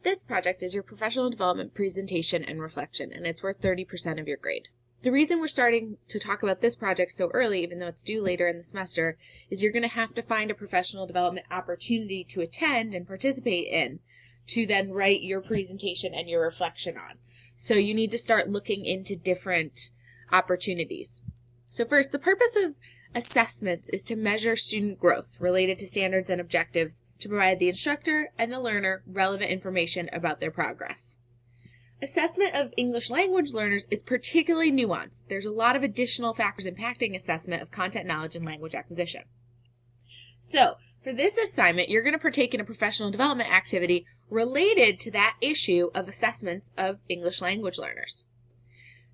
This project is your professional development presentation and reflection, and it's worth 30% of your grade. The reason we're starting to talk about this project so early, even though it's due later in the semester, is you're going to have to find a professional development opportunity to attend and participate in to then write your presentation and your reflection on. So you need to start looking into different opportunities. So first, the purpose of assessments is to measure student growth related to standards and objectives to provide the instructor and the learner relevant information about their progress. Assessment of English language learners is particularly nuanced. There's a lot of additional factors impacting assessment of content knowledge and language acquisition. So, for this assignment, you're going to partake in a professional development activity related to that issue of assessments of English language learners.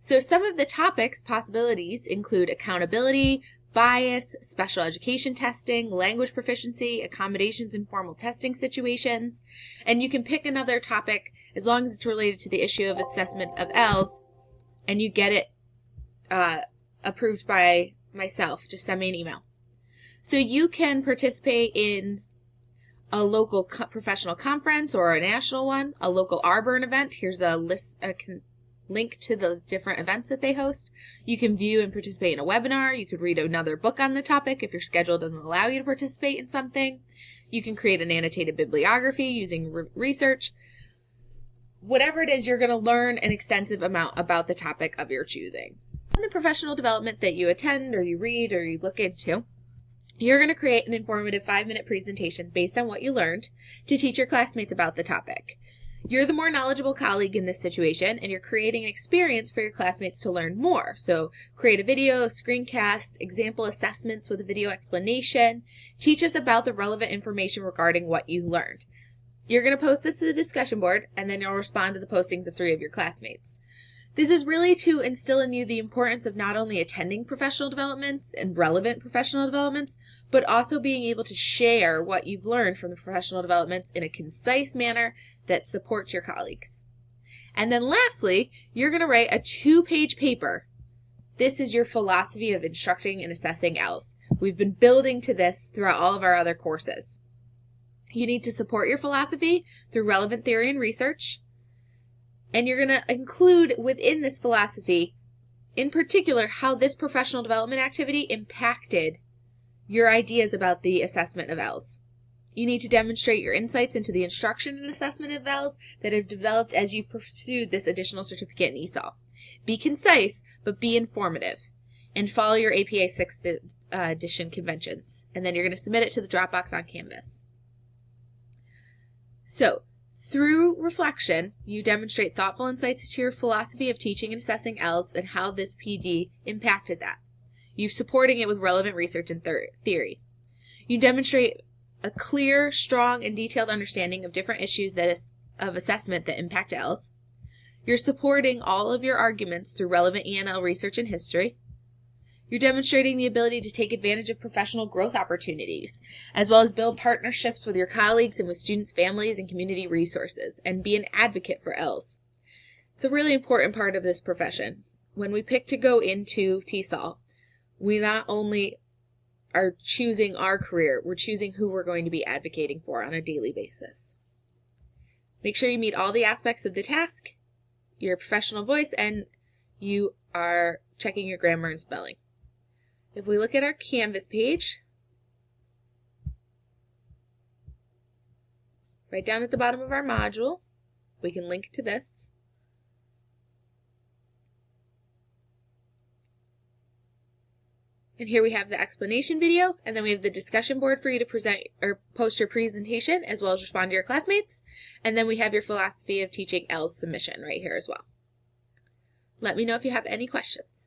So some of the topics possibilities include accountability, bias, special education testing, language proficiency, accommodations in formal testing situations, and you can pick another topic as long as it's related to the issue of assessment of ELS, and you get it approved by myself. Just send me an email. So you can participate in a local professional conference or a national one, a local Arborn event. Here's a link to the different events that they host. You can view and participate in a webinar. You could read another book on the topic if your schedule doesn't allow you to participate in something. You can create an annotated bibliography using research. Whatever it is, you're going to learn an extensive amount about the topic of your choosing. In the professional development that you attend or you read or you look into, you're going to create an informative 5-minute presentation based on what you learned to teach your classmates about the topic. You're the more knowledgeable colleague in this situation, and you're creating an experience for your classmates to learn more. So create a video, a screencast, example assessments with a video explanation. Teach us about the relevant information regarding what you learned. You're going to post this to the discussion board, and then you'll respond to the postings of 3 of your classmates. This is really to instill in you the importance of not only attending professional developments and relevant professional developments, but also being able to share what you've learned from the professional developments in a concise manner that supports your colleagues. And then lastly, you're going to write a 2-page paper. This is your philosophy of instructing and assessing ELS. We've been building to this throughout all of our other courses. You need to support your philosophy through relevant theory and research. And you're going to include within this philosophy, in particular, how this professional development activity impacted your ideas about the assessment of ELS. You need to demonstrate your insights into the instruction and assessment of ELS that have developed as you've pursued this additional certificate in ESOL. Be concise, but be informative. And follow your APA 6th edition conventions. And then you're going to submit it to the Dropbox on Canvas. So, through reflection, you demonstrate thoughtful insights to your philosophy of teaching and assessing ELS and how this PD impacted that. You're supporting it with relevant research and theory. You demonstrate a clear, strong, and detailed understanding of different issues of assessment that impact ELS. You're supporting all of your arguments through relevant ENL research and history. You're demonstrating the ability to take advantage of professional growth opportunities, as well as build partnerships with your colleagues and with students' families and community resources, and be an advocate for ELS. It's a really important part of this profession. When we pick to go into TESOL, we not only are choosing our career, we're choosing who we're going to be advocating for on a daily basis. Make sure you meet all the aspects of the task, your professional voice, and you are checking your grammar and spelling. If we look at our Canvas page, right down at the bottom of our module, we can link to this. And here we have the explanation video, and then we have the discussion board for you to present or post your presentation as well as respond to your classmates. And then we have your philosophy of teaching ELS submission right here as well. Let me know if you have any questions.